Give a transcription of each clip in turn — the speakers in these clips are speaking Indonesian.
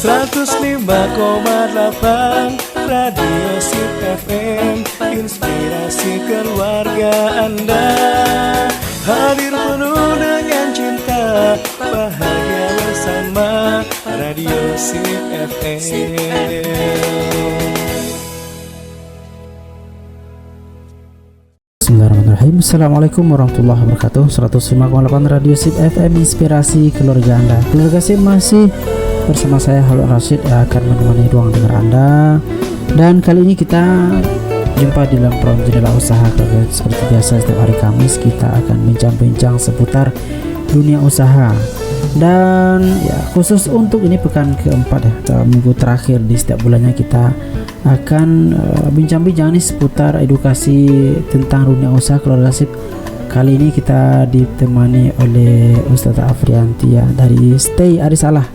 105,8 Radio Sip FM, inspirasi keluarga Anda. Hadir penuh dengan cinta, bahagia bersama Radio Sip FM. Bismillahirrahmanirrahim. Assalamualaikum warahmatullahi wabarakatuh. 105,8 Radio Sip FM, inspirasi keluarga Anda. Keluarga Sip masih bersama saya Halul Rashid yang akan menemani ruang dengar Anda. Dan kali ini kita jumpa di dalam program Jendela Usaha. Seperti biasa setiap hari Kamis kita akan bincang-bincang seputar dunia usaha. Dan ya, khusus untuk ini pekan keempat ya, minggu terakhir di setiap bulannya kita akan bincang-bincang nih seputar edukasi tentang dunia usaha keluarga Sip. Kali ini kita ditemani oleh Ustazah Afrianti ya, dari Stay Arisalah,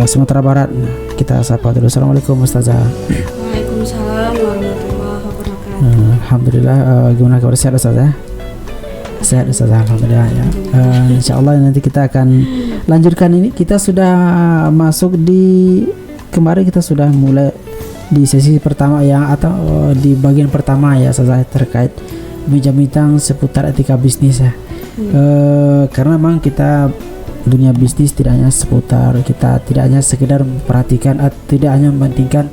Sumatera Barat. Kita sapa dulu. Assalamualaikum Ustazah. Waalaikumsalam warahmatullahi wabarakatuh. Alhamdulillah, gimana kabar, sehat Ustazah? Sehat Ustazah, alhamdulillah ya. Insyaallah nanti kita akan lanjutkan ini. Kita sudah masuk di kemarin, kita sudah mulai di sesi pertama yang atau di bagian pertama ya Ustazah, terkait bincang-bincang seputar etika bisnis ya. Karena memang kita dunia bisnis tidak hanya seputar, kita tidak hanya sekedar memperhatikan, tidak hanya mementingkan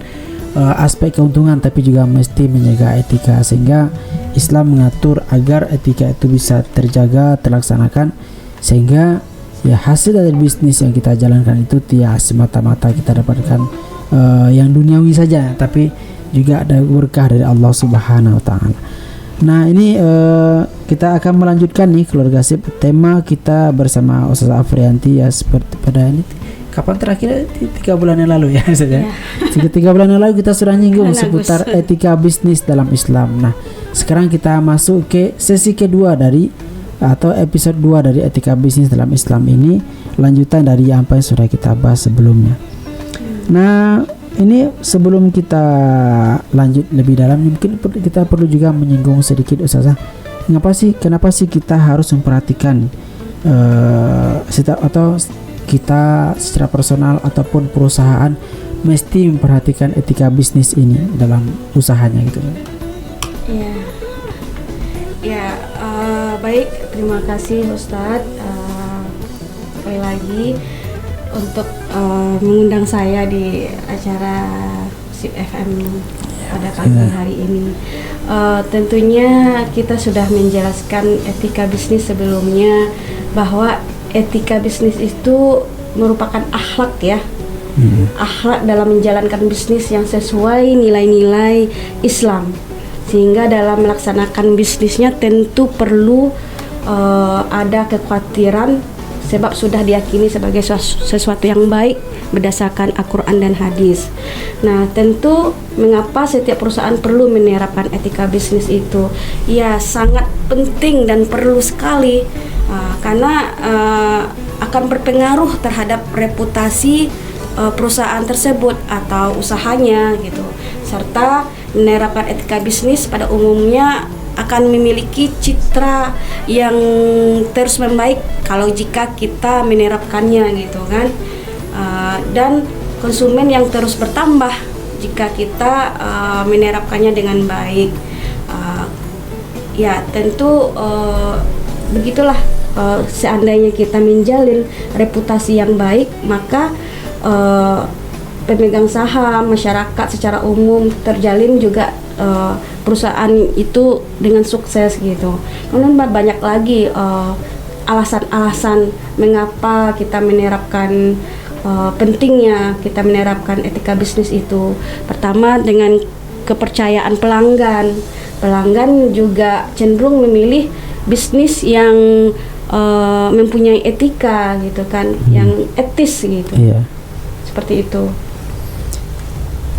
aspek keuntungan, tapi juga mesti menjaga etika, sehingga Islam mengatur agar etika itu bisa terjaga, terlaksanakan, sehingga ya hasil dari bisnis yang kita jalankan itu tidak semata-mata kita dapatkan yang duniawi saja, tapi juga ada berkah dari Allah Subhanahu wa taala. Nah, ini kita akan melanjutkan nih keluarga Sip, tema kita bersama Ustazah Afrianti ya, seperti pada ini kapan terakhir 3 bulan yang lalu ya saja. 3 bulan yang lalu kita sudah nyinggung seputar etika bisnis dalam Islam. Nah, sekarang kita masuk ke sesi kedua dari atau episode 2 dari etika bisnis dalam Islam ini, lanjutan dari apa yang sudah kita bahas sebelumnya. Nah, ini sebelum kita lanjut lebih dalam, mungkin kita perlu juga menyinggung sedikit Ustazah, kenapa sih kita harus memperhatikan atau kita secara personal ataupun perusahaan mesti memperhatikan etika bisnis ini dalam usahanya gitu. Baik, terima kasih Ustadz sekali lagi untuk mengundang saya di acara Sip FM pada pagi hari ini. Tentunya kita sudah menjelaskan etika bisnis sebelumnya, bahwa etika bisnis itu merupakan akhlak ya, akhlak dalam menjalankan bisnis yang sesuai nilai-nilai Islam, sehingga dalam melaksanakan bisnisnya tentu perlu ada kekhawatiran, sebab sudah diyakini sebagai sesuatu yang baik berdasarkan Al-Quran dan hadis. Nah, tentu mengapa setiap perusahaan perlu menerapkan etika bisnis itu? Ya, sangat penting dan perlu sekali, karena akan berpengaruh terhadap reputasi perusahaan tersebut atau usahanya gitu. Serta menerapkan etika bisnis pada umumnya akan memiliki citra yang terus membaik kalau jika kita menerapkannya gitu kan, dan konsumen yang terus bertambah jika kita menerapkannya dengan baik. Ya tentu begitulah, seandainya kita menjalin reputasi yang baik, maka pemegang saham, masyarakat secara umum terjalin juga perusahaan itu dengan sukses gitu. Kemudian banyak lagi alasan-alasan mengapa kita menerapkan pentingnya kita menerapkan etika bisnis itu. Pertama, dengan kepercayaan pelanggan. Pelanggan juga cenderung memilih bisnis yang mempunyai etika gitu kan, yang etis gitu. Seperti itu.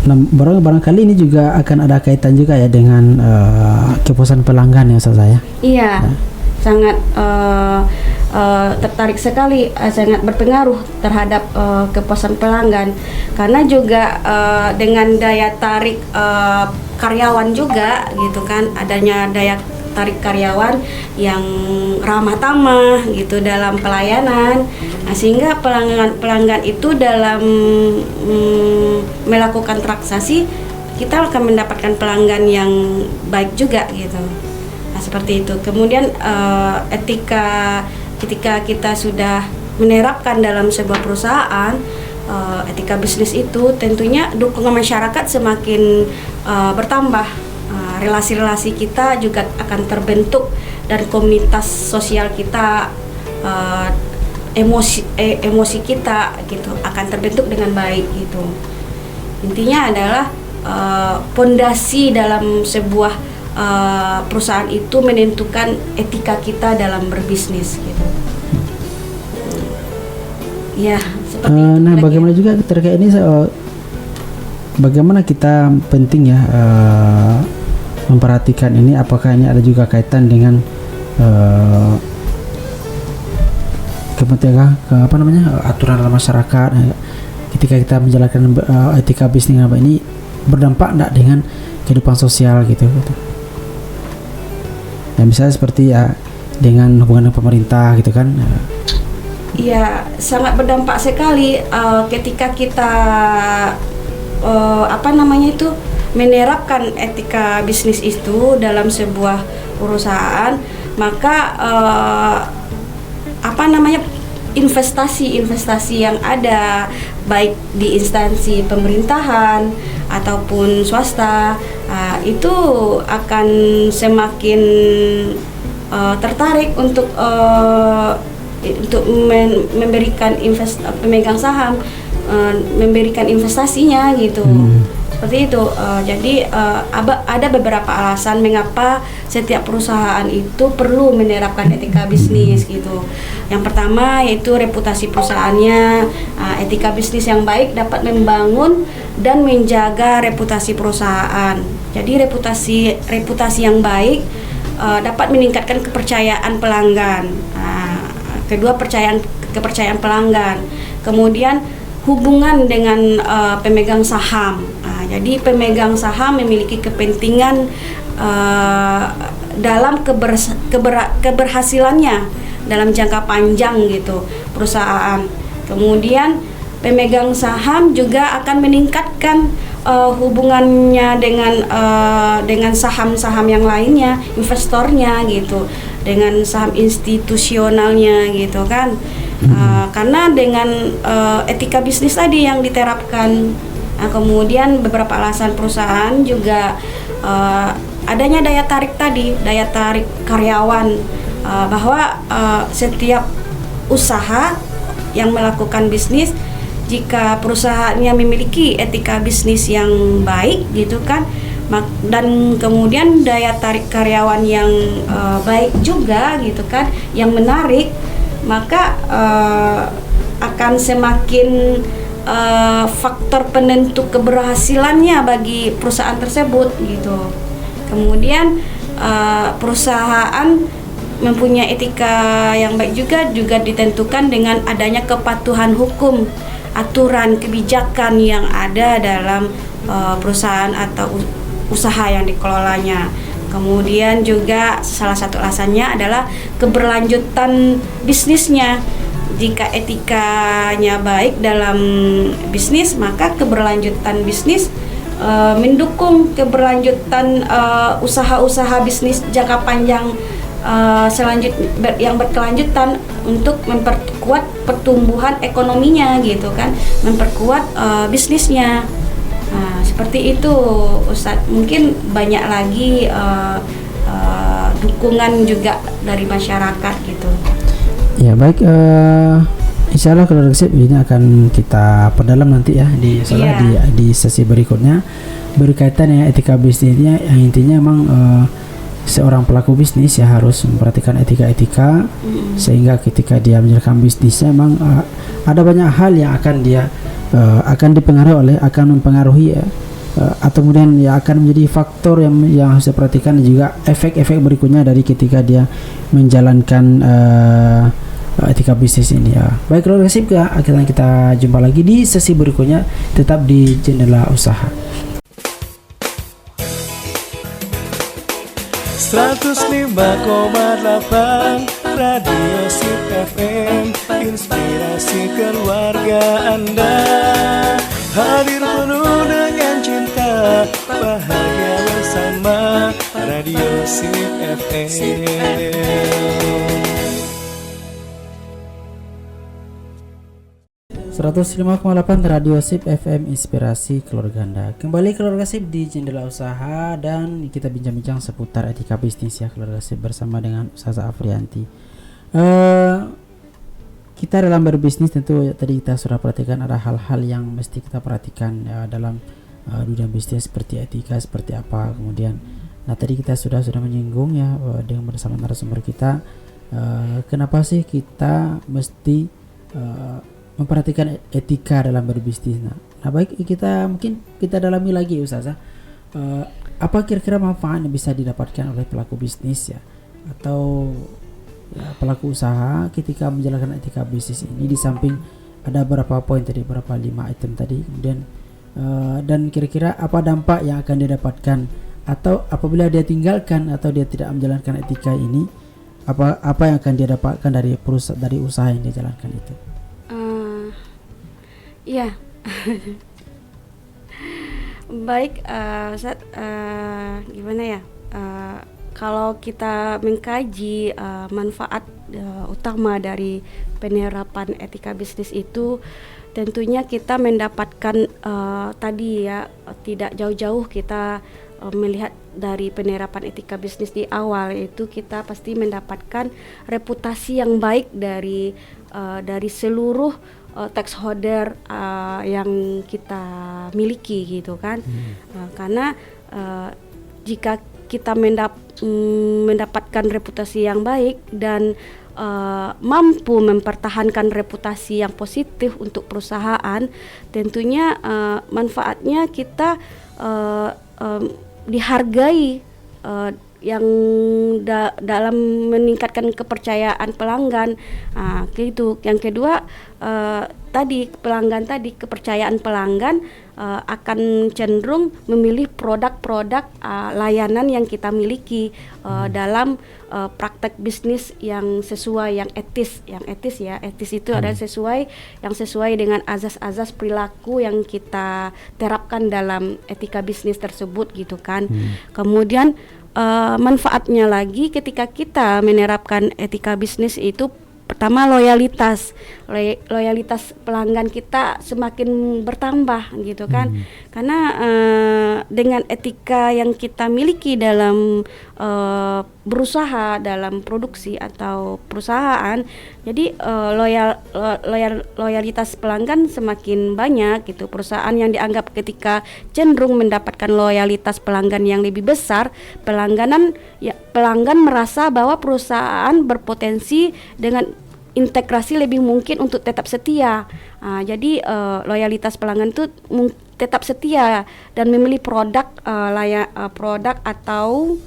Nah, barangkali ini juga akan ada kaitan juga ya dengan kepuasan pelanggan ya Ustazah ya. Iya, sangat tertarik sekali, sangat berpengaruh terhadap kepuasan pelanggan, karena juga dengan daya tarik karyawan juga gitu kan, adanya daya tarik karyawan yang ramah tamah gitu dalam pelayanan. Nah, sehingga pelanggan itu dalam melakukan transaksi kita akan mendapatkan pelanggan yang baik juga gitu. Nah, seperti itu. Kemudian etika ketika kita sudah menerapkan dalam sebuah perusahaan etika bisnis itu, tentunya dukungan masyarakat semakin bertambah. Relasi-relasi kita juga akan terbentuk dan komunitas sosial kita, emosi kita gitu akan terbentuk dengan baik gitu. Intinya adalah pondasi dalam sebuah perusahaan itu menentukan etika kita dalam berbisnis gitu. Ya, seperti itu. Nah, bagaimana juga terkait ini, bagaimana kita penting ya memperhatikan ini, apakah ini ada juga kaitan dengan kepentingan aturan dalam masyarakat ketika kita menjalankan etika bisnis apa ini berdampak enggak dengan kehidupan sosial gitu. Ya misalnya seperti ya dengan hubungan dengan pemerintah gitu kan. Iya, sangat berdampak sekali ketika kita menerapkan etika bisnis itu dalam sebuah perusahaan, maka investasi yang ada baik di instansi pemerintahan ataupun swasta itu akan semakin tertarik untuk memberikan pemegang saham memberikan investasinya gitu. Seperti itu. Jadi ada beberapa alasan mengapa setiap perusahaan itu perlu menerapkan etika bisnis gitu. Yang pertama yaitu reputasi perusahaannya. Etika bisnis yang baik dapat membangun dan menjaga reputasi perusahaan. Jadi reputasi yang baik dapat meningkatkan kepercayaan pelanggan. Kedua, kepercayaan pelanggan. Kemudian hubungan dengan pemegang saham. Jadi pemegang saham memiliki kepentingan dalam keberhasilannya dalam jangka panjang gitu perusahaan. Kemudian pemegang saham juga akan meningkatkan hubungannya dengan saham-saham yang lainnya, investornya gitu, dengan saham institusionalnya gitu kan. Karena dengan etika bisnis tadi yang diterapkan. Nah, kemudian beberapa alasan perusahaan juga adanya daya tarik karyawan, bahwa setiap usaha yang melakukan bisnis, jika perusahaannya memiliki etika bisnis yang baik gitu kan, dan kemudian daya tarik karyawan yang baik juga gitu kan, yang menarik, maka akan semakin faktor penentu keberhasilannya bagi perusahaan tersebut gitu. Kemudian perusahaan mempunyai etika yang baik juga ditentukan dengan adanya kepatuhan hukum, aturan, kebijakan yang ada dalam perusahaan atau usaha yang dikelolanya. Kemudian juga salah satu alasannya adalah keberlanjutan bisnisnya. Jika etikanya baik dalam bisnis, maka keberlanjutan bisnis mendukung keberlanjutan usaha-usaha bisnis jangka panjang yang berkelanjutan untuk memperkuat pertumbuhan ekonominya gitu kan, memperkuat bisnisnya. Nah, seperti itu Ustadz. Mungkin banyak lagi dukungan juga dari masyarakat gitu. Ya baik, insya Allah kalau ini akan kita perdalam nanti ya di sesi berikutnya berkaitan ya etika bisnisnya, yang intinya memang seorang pelaku bisnis ya harus memperhatikan etika sehingga ketika dia menjalankan bisnisnya memang ada banyak hal yang akan dia akan mempengaruhi atau kemudian ya akan menjadi faktor yang harus diperhatikan, dan juga efek-efek berikutnya dari ketika dia menjalankan etika bisnis ini ya. Baik, kalau akhirnya kita jumpa lagi di sesi berikutnya, tetap di Jendela Usaha. 105,8 Radio Sip FM, inspirasi keluarga Anda. Hadir penuh dengan cinta, bahagia bersama Radio Sip FM. 105,8 Radio Sip FM, inspirasi keluarga Anda. Kembali keluarga Sip di Jendela Usaha, dan kita bincang-bincang seputar etika bisnis ya keluarga Sip bersama dengan Ustazah Afrianti. Kita dalam berbisnis tentu tadi kita sudah perhatikan ada hal-hal yang mesti kita perhatikan dalam dunia bisnis, seperti etika seperti apa. Kemudian tadi kita sudah menyinggung ya dengan bersama narasumber kita, kenapa sih kita mesti memperhatikan etika dalam berbisnis. Nah, baik mungkin kita dalami lagi Ustazah, apa kira-kira manfaat yang bisa didapatkan oleh pelaku bisnis ya atau pelaku usaha ketika menjalankan etika bisnis ini, di samping ada beberapa poin tadi, berapa 5 item tadi, kemudian dan kira-kira apa dampak yang akan dia dapatkan, atau apabila dia tinggalkan atau dia tidak menjalankan etika ini, apa yang akan dia dapatkan dari usaha yang dia jalankan itu. Ya, baik, Ustaz, gimana ya? Kalau kita mengkaji manfaat utama dari penerapan etika bisnis itu, tentunya kita mendapatkan tadi ya, tidak jauh-jauh kita melihat dari penerapan etika bisnis di awal, itu kita pasti mendapatkan reputasi yang baik dari seluruh stakeholder yang kita miliki gitu kan. Karena jika kita mendapatkan reputasi yang baik dan mampu mempertahankan reputasi yang positif untuk perusahaan, tentunya manfaatnya kita dihargai yang dalam meningkatkan kepercayaan pelanggan, gitu. Yang kedua, kepercayaan pelanggan akan cenderung memilih produk-produk layanan yang kita miliki dalam praktek bisnis yang sesuai, yang etis ya. Etis itu adalah sesuai dengan azas-azas perilaku yang kita terapkan dalam etika bisnis tersebut gitu kan. Kemudian manfaatnya lagi ketika kita menerapkan etika bisnis itu, pertama loyalitas pelanggan kita semakin bertambah gitu kan. Karena dengan etika yang kita miliki dalam berusaha, dalam produksi atau perusahaan, jadi loyalitas pelanggan semakin banyak gitu. Perusahaan yang dianggap ketika cenderung mendapatkan loyalitas pelanggan yang lebih besar, pelanggan merasa bahwa perusahaan berpotensi dengan integrasi lebih mungkin untuk tetap setia. Jadi loyalitas pelanggan itu tetap setia dan memilih produk atau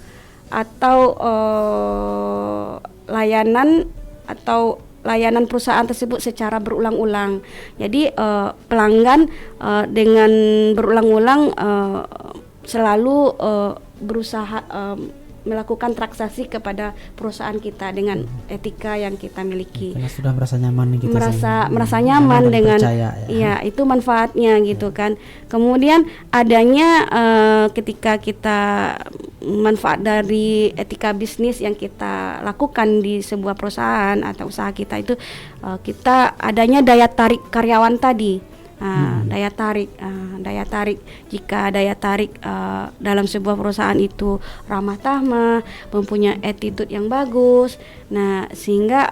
layanan perusahaan tersebut secara berulang-ulang. Jadi pelanggan dengan berulang-ulang selalu berusaha melakukan transaksi kepada perusahaan kita dengan etika yang kita miliki. Karena sudah merasa nyaman gitu. Merasa nyaman dengan percaya, ya. Itu manfaatnya gitu kan. Kemudian adanya ketika kita manfaat dari etika bisnis yang kita lakukan di sebuah perusahaan atau usaha kita itu, kita adanya daya tarik karyawan tadi. Daya tarik jika daya tarik dalam sebuah perusahaan itu ramah tamah, mempunyai attitude yang bagus, sehingga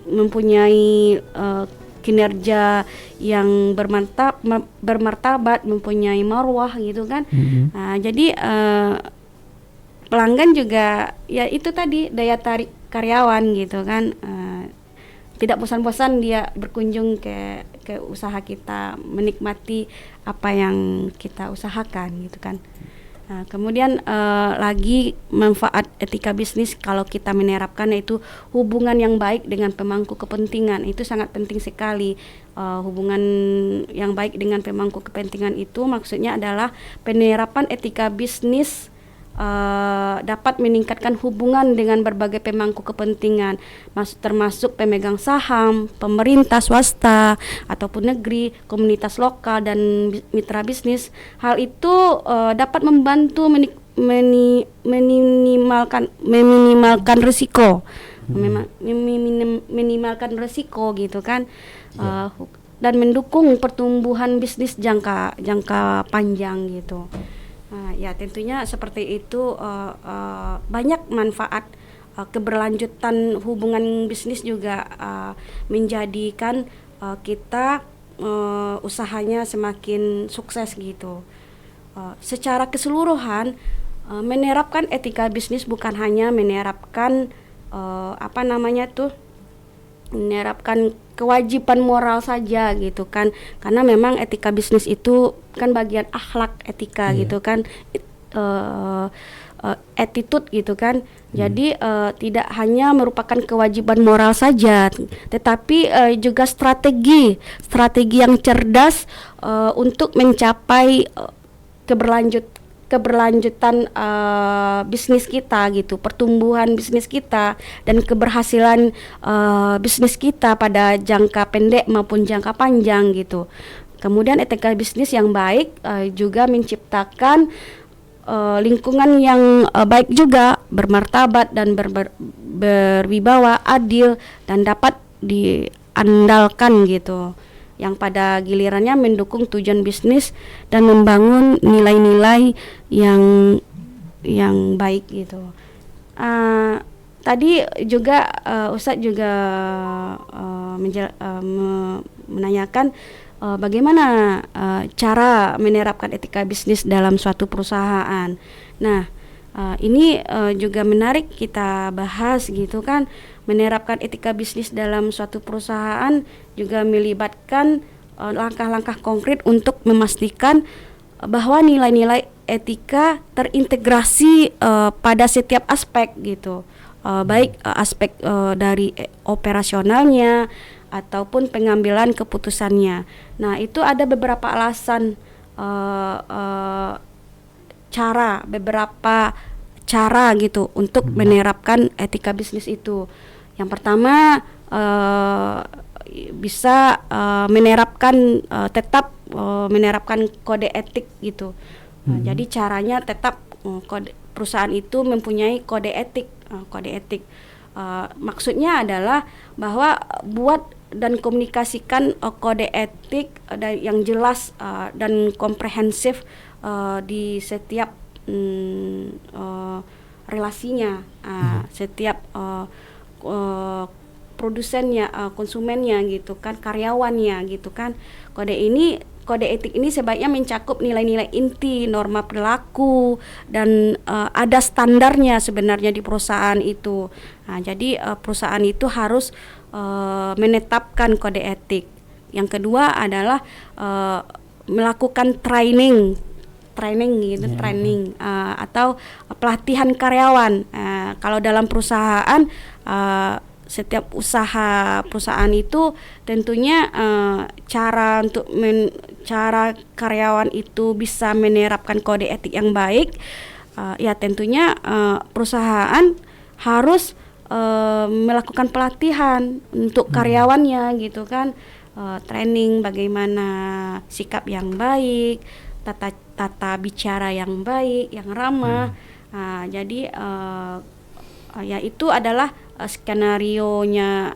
mempunyai kinerja yang bermartabat, mempunyai marwah gitu kan. Jadi pelanggan juga ya itu tadi daya tarik karyawan gitu kan. Tidak bosan-bosan dia berkunjung ke usaha kita, menikmati apa yang kita usahakan gitu kan. Kemudian lagi manfaat etika bisnis kalau kita menerapkan, yaitu hubungan yang baik dengan pemangku kepentingan. Itu sangat penting sekali. Hubungan yang baik dengan pemangku kepentingan itu maksudnya adalah penerapan etika bisnis dapat meningkatkan hubungan dengan berbagai pemangku kepentingan, termasuk pemegang saham, pemerintah, swasta, ataupun negeri, komunitas lokal dan mitra bisnis. Hal itu dapat membantu minimalkan risiko, minimalkan risiko gitu kan, dan mendukung pertumbuhan bisnis jangka panjang gitu. Ya tentunya seperti itu, banyak manfaat. Keberlanjutan hubungan bisnis juga menjadikan kita usahanya semakin sukses gitu. Secara keseluruhan, menerapkan etika bisnis bukan hanya menerapkan menerapkan kewajiban moral saja gitu kan, karena memang etika bisnis itu kan bagian akhlak etika gitu kan, attitude gitu kan. Jadi tidak hanya merupakan kewajiban moral saja, tetapi juga strategi yang cerdas untuk mencapai keberlanjutan bisnis kita gitu, pertumbuhan bisnis kita dan keberhasilan bisnis kita pada jangka pendek maupun jangka panjang gitu. Kemudian etika bisnis yang baik juga menciptakan lingkungan yang baik juga, bermartabat dan berwibawa, adil dan dapat diandalkan gitu, yang pada gilirannya mendukung tujuan bisnis dan membangun nilai-nilai yang baik gitu. Tadi juga Ustadz juga menanyakan bagaimana cara menerapkan etika bisnis dalam suatu perusahaan. Nah, ini juga menarik kita bahas gitu kan. Menerapkan etika bisnis dalam suatu perusahaan juga melibatkan langkah-langkah konkret untuk memastikan bahwa nilai-nilai etika terintegrasi pada setiap aspek gitu, baik aspek dari operasionalnya ataupun pengambilan keputusannya. Nah, itu ada beberapa alasan, beberapa cara gitu untuk menerapkan etika bisnis itu. Yang pertama, bisa menerapkan kode etik gitu. Jadi caranya tetap perusahaan itu mempunyai kode etik. Maksudnya adalah bahwa buat dan komunikasikan kode etik yang jelas dan komprehensif di setiap relasinya, setiap produsennya, konsumennya gitu kan, karyawannya gitu kan. Kode etik ini sebaiknya mencakup nilai-nilai inti, norma perilaku, dan ada standarnya sebenarnya di perusahaan itu. Nah, jadi perusahaan itu harus menetapkan kode etik. Yang kedua adalah melakukan training atau pelatihan karyawan. Kalau dalam perusahaan, setiap perusahaan itu tentunya cara karyawan itu bisa menerapkan kode etik yang baik, ya tentunya perusahaan harus melakukan pelatihan untuk karyawannya gitu kan, training bagaimana sikap yang baik, tata bicara yang baik, yang ramah. Jadi ya itu adalah skenarionya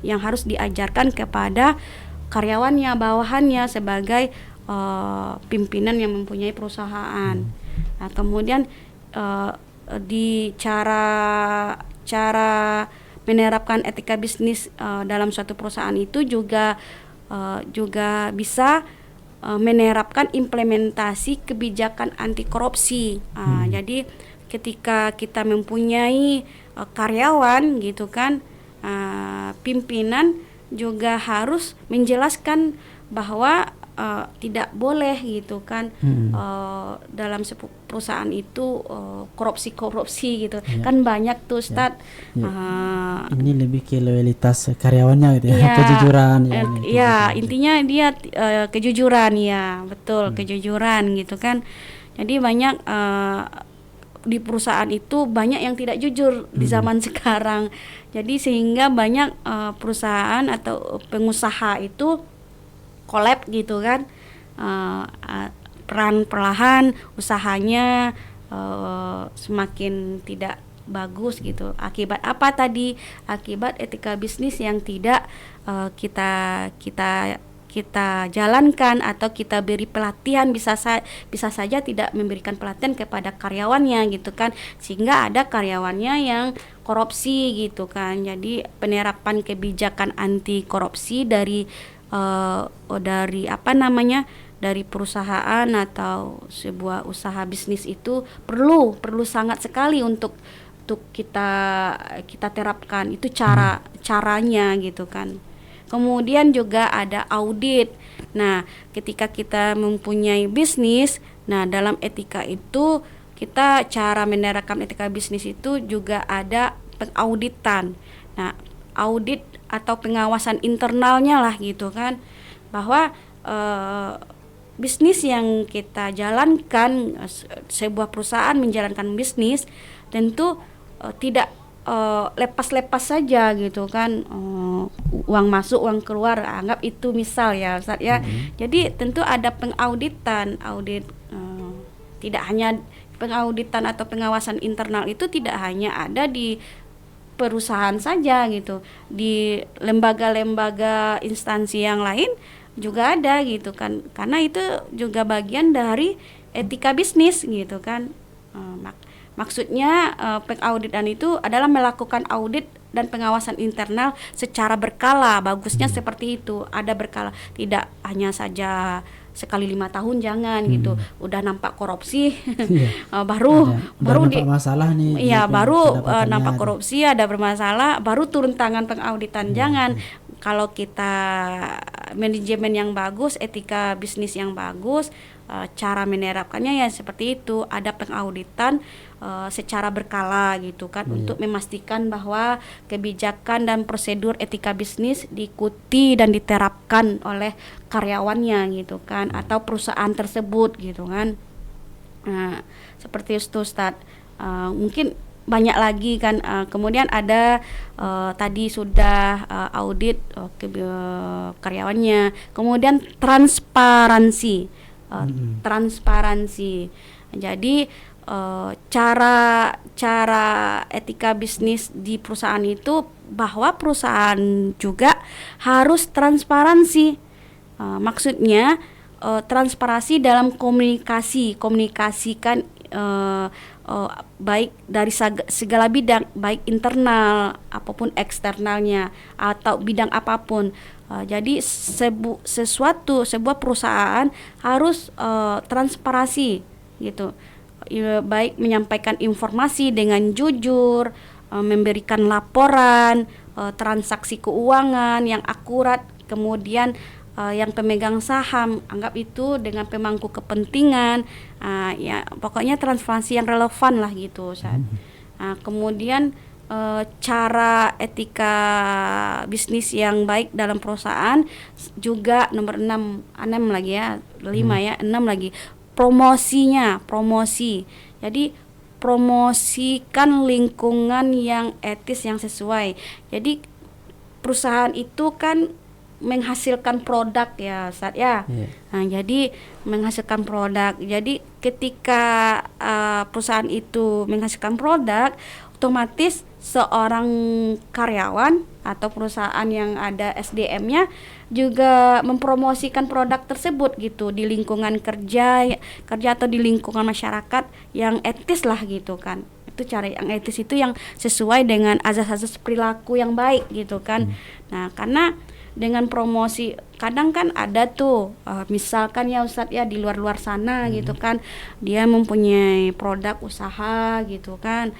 yang harus diajarkan kepada karyawannya, bawahannya sebagai pimpinan yang mempunyai perusahaan. Nah, kemudian di cara menerapkan etika bisnis dalam suatu perusahaan itu juga bisa menerapkan implementasi kebijakan anti korupsi. Jadi ketika kita mempunyai karyawan gitu kan, pimpinan juga harus menjelaskan bahwa tidak boleh gitu kan dalam perusahaan itu korupsi gitu. Kan banyak tuh Ustadz. Ini lebih ke loyalitas karyawannya gitu ya, kejujuran intinya dia kejujuran, ya betul, kejujuran gitu kan. Jadi banyak di perusahaan itu banyak yang tidak jujur di zaman sekarang. Jadi sehingga banyak perusahaan atau pengusaha itu collab gitu kan, perlahan usahanya semakin tidak bagus gitu. Akibat apa tadi? Akibat etika bisnis yang tidak kita jalankan atau kita beri pelatihan, bisa saja tidak memberikan pelatihan kepada karyawannya gitu kan, sehingga ada karyawannya yang korupsi gitu kan. Jadi penerapan kebijakan anti korupsi dari dari perusahaan atau sebuah usaha bisnis itu perlu sangat sekali untuk kita terapkan. Itu caranya gitu kan. Kemudian juga ada audit. Nah, ketika kita mempunyai bisnis, nah dalam etika itu kita cara menerapkan etika bisnis itu juga ada pengauditan. Nah, audit atau pengawasan internalnya lah gitu kan, bahwa bisnis yang kita jalankan, sebuah perusahaan menjalankan bisnis tentu tidak lepas-lepas saja gitu kan, uang masuk uang keluar, anggap itu misal ya Ustaz ya. Jadi tentu ada pengauditan, tidak hanya pengauditan atau pengawasan internal itu tidak hanya ada di perusahaan saja gitu, di lembaga-lembaga instansi yang lain juga ada gitu kan, karena itu juga bagian dari etika bisnis gitu kan. Maksudnya pengauditan itu adalah melakukan audit dan pengawasan internal secara berkala. Bagusnya seperti itu, ada berkala, tidak hanya saja sekali 5 tahun, jangan gitu. Udah nampak korupsi baru nampak masalah nih. Iya, baru nampak korupsi, ada bermasalah, baru turun tangan pengauditan. Jangan. Kalau kita manajemen yang bagus, etika bisnis yang bagus, cara menerapkannya ya seperti itu, ada pengauditan secara berkala gitu kan, untuk memastikan bahwa kebijakan dan prosedur etika bisnis diikuti dan diterapkan oleh karyawannya gitu kan, atau perusahaan tersebut gitu kan. Seperti itu Ustaz. Mungkin banyak lagi kan. Kemudian ada tadi sudah audit karyawannya, kemudian transparansi. Jadi cara etika bisnis di perusahaan itu bahwa perusahaan juga harus transparansi. Maksudnya transparansi dalam komunikasikan baik dari segala bidang, baik internal apapun eksternalnya atau bidang apapun. Jadi sebuah perusahaan harus transparansi gitu, baik menyampaikan informasi dengan jujur, memberikan laporan transaksi keuangan yang akurat, kemudian yang pemegang saham, anggap itu dengan pemangku kepentingan, ya pokoknya transparansi yang relevan lah gitu Ustaz. Kemudian cara etika bisnis yang baik dalam perusahaan juga nomor 6 lagi ya, 5 ya, 6 lagi, promosi. Jadi promosikan lingkungan yang etis, yang sesuai. Jadi perusahaan itu kan menghasilkan produk ya Ustaz ya. Nah, jadi menghasilkan produk. Jadi ketika perusahaan itu menghasilkan produk, otomatis seorang karyawan atau perusahaan yang ada SDM-nya juga mempromosikan produk tersebut gitu di lingkungan kerja atau di lingkungan masyarakat yang etis lah gitu kan. Itu cara yang etis, itu yang sesuai dengan azas-azas perilaku yang baik gitu kan. Nah, karena dengan promosi kadang kan ada tuh misalkan ya Ustadz ya, di luar sana gitu kan, dia mempunyai produk usaha gitu kan,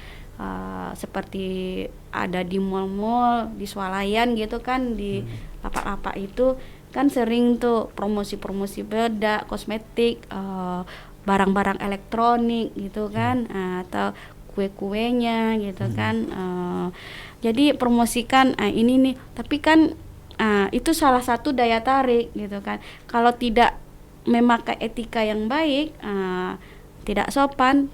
seperti ada di mall-mall, di swalayan gitu kan, di lapak-lapak itu kan sering tuh promosi-promosi bedak, kosmetik, barang-barang elektronik gitu kan, atau kue-kuenya gitu kan. Jadi promosikan ini nih, tapi kan itu salah satu daya tarik gitu kan. Kalau tidak memakai etika yang baik, tidak sopan,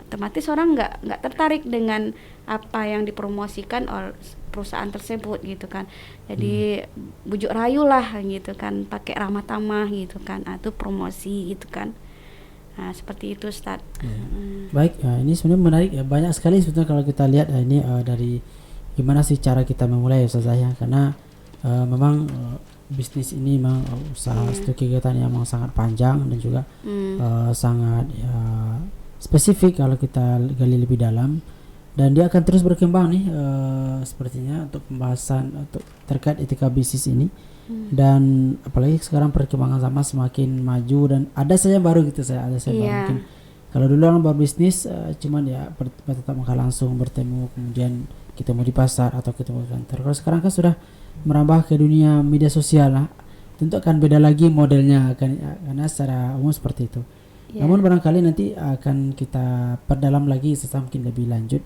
otomatis orang nggak tertarik dengan apa yang dipromosikan oleh perusahaan tersebut gitu kan. Jadi bujuk rayu lah gitu kan, pakai ramah tamah gitu kan, itu promosi gitu kan. Nah, seperti itu Ustaz. Baik, ini sebenarnya menarik ya, banyak sekali sebetulnya kalau kita lihat ini dari gimana sih cara kita memulai Ustazah ya, karena memang bisnis ini memang usaha satu kegiatan yang memang sangat panjang dan juga sangat spesifik kalau kita gali lebih dalam, dan dia akan terus berkembang nih sepertinya untuk pembahasan untuk terkait etika bisnis ini. Dan apalagi sekarang perkembangan zaman semakin maju dan ada saja baru gitu, ada saja baru. Mungkin kalau dulu orang berbisnis cuman ya tetap muka langsung bertemu, kemudian ketemu di pasar atau ketemu di kantor. Kalau sekarang kan sudah merambah ke dunia media sosial lah, tentu akan beda lagi modelnya karena secara umum seperti itu. Namun barangkali nanti akan kita perdalam lagi mungkin lebih lanjut,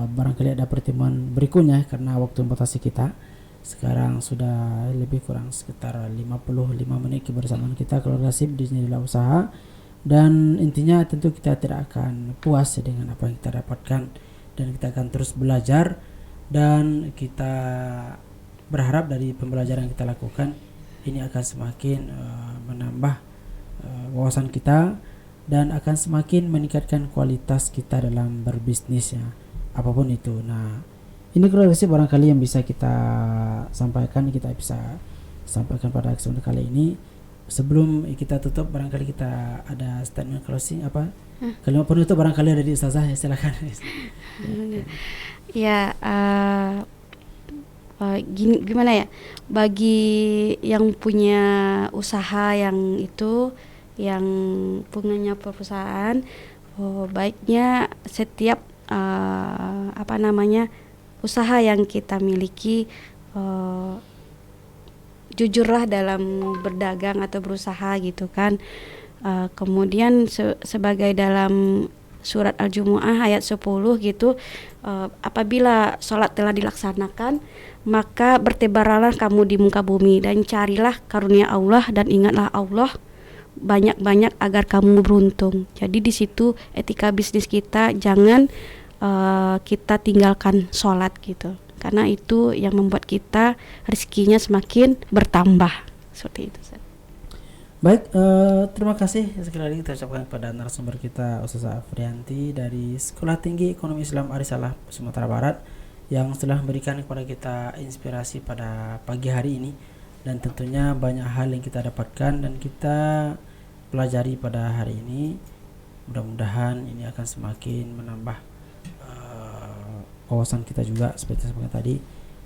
barangkali ada pertemuan berikutnya karena waktu membatasi kita. Sekarang sudah lebih kurang sekitar 55 menit kebersamaan kita keluarga SIP di Jendela Usaha, dan intinya tentu kita tidak akan puas dengan apa yang kita dapatkan dan kita akan terus belajar, dan kita berharap dari pembelajaran yang kita lakukan ini akan semakin menambah wawasan kita dan akan semakin meningkatkan kualitas kita dalam berbisnis ya, apapun itu. Nah, ini kurang lebih barangkali yang bisa kita sampaikan, kita bisa sampaikan pada kesempatan kali ini. Sebelum kita tutup, barangkali kita ada statement closing apa? Kalimat penutup barangkali dari Ustazah, ya silakan. Ya, gimana ya? Bagi yang punya usaha yang punya perusahaan, baiknya setiap usaha yang kita miliki, jujurlah dalam berdagang atau berusaha gitu kan. Kemudian sebagai dalam surat Al-Jumu'ah ayat 10 gitu, apabila sholat telah dilaksanakan, maka bertebaranlah kamu di muka bumi dan carilah karunia Allah dan ingatlah Allah banyak-banyak agar kamu beruntung. Jadi di situ etika bisnis kita, jangan kita tinggalkan sholat gitu, karena itu yang membuat kita rezekinya semakin bertambah seperti itu. Baik, terima kasih sekali lagi kita ucapkan kepada narasumber kita Ustazah Afrianti dari Sekolah Tinggi Ekonomi Islam Arisalah Sumatera Barat yang telah memberikan kepada kita inspirasi pada pagi hari ini, dan tentunya banyak hal yang kita dapatkan dan kita pelajari pada hari ini. Mudah-mudahan ini akan semakin menambah wawasan kita juga seperti yang tadi,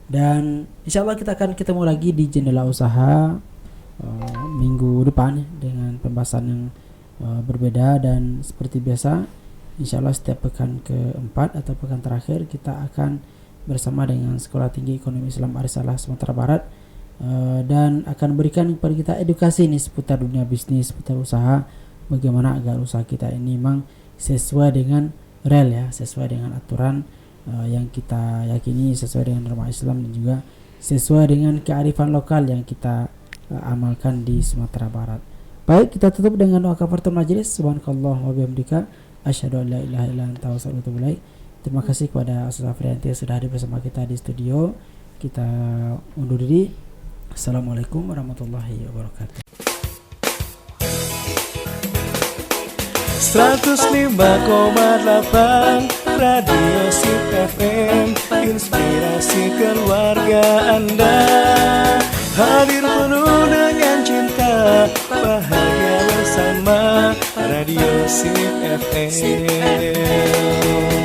dan insyaallah kita akan ketemu lagi di Jendela Usaha minggu depan dengan pembahasan yang berbeda, dan seperti biasa insyaallah setiap pekan keempat atau pekan terakhir kita akan bersama dengan Sekolah Tinggi Ekonomi Islam Arisalah Sumatera Barat, dan akan berikan kepada kita edukasi nih seputar dunia bisnis, seputar usaha, bagaimana agar usaha kita ini memang sesuai dengan rel ya, sesuai dengan aturan yang kita yakini, sesuai dengan norma Islam, dan juga sesuai dengan kearifan lokal yang kita amalkan di Sumatera Barat. Baik, kita tutup dengan doa kafaratul majelis. Subhanakallah wa bihamdika asyhadu an la ilaha illa anta astaghfiruka wa atubu ilaik. Terima kasih kepada Ustazah Afrianti yang sudah hadir bersama kita di studio. Kita undur diri. Assalamualaikum warahmatullahi wabarakatuh. 105,8 Radio SIP FM, inspirasi keluarga Anda. Hadir penuh dengan cinta, bahagia bersama Radio SIP FM.